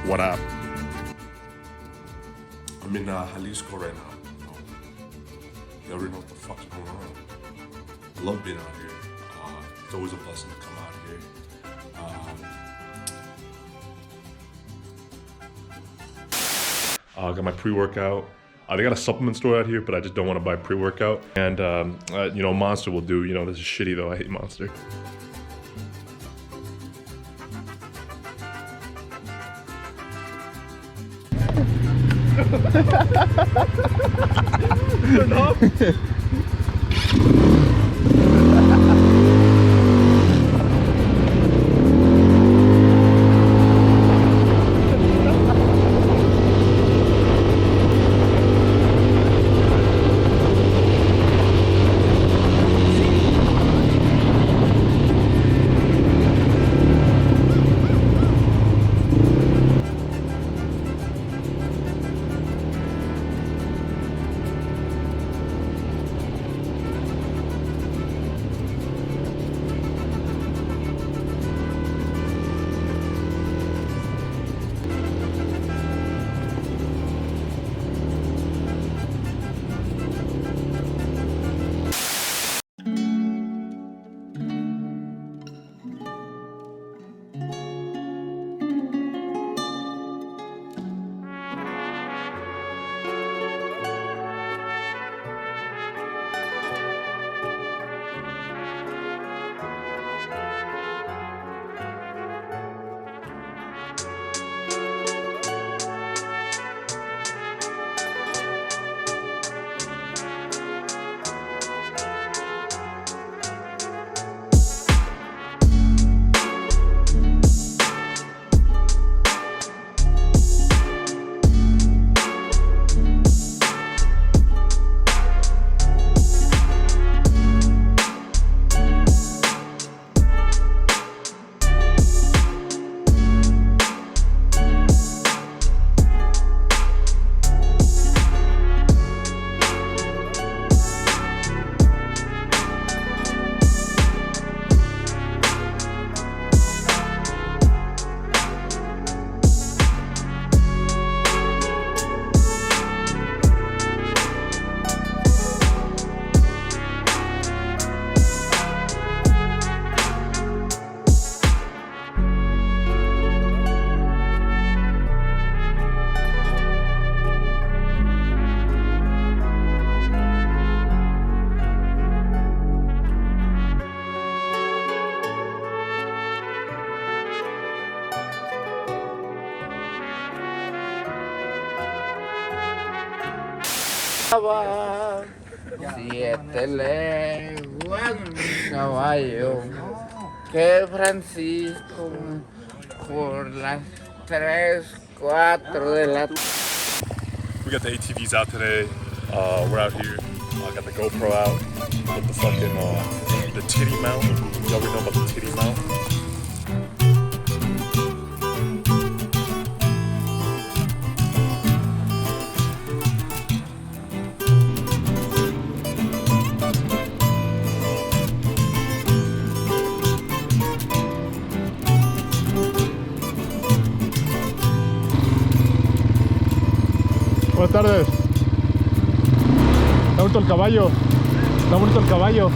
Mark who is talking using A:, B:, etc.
A: What up? I'm in Jalisco right now. You already know what the fuck's going on. I love being out here. It's always a blessing to come out here. I got my pre-workout. They got a supplement store out here, but I just don't want to buy pre-workout. And you know, Monster will do. You know, this is shitty though. I hate Monster.
B: Siete leguas, caballo, que Francisco por las 3, 4 de la...
A: We got the ATVs out today. We're out here. I got the GoPro out with the fucking the titty mount. Y'all already know about the titty mount.
C: Buenas tardes. Está bonito el caballo. Está bonito el caballo.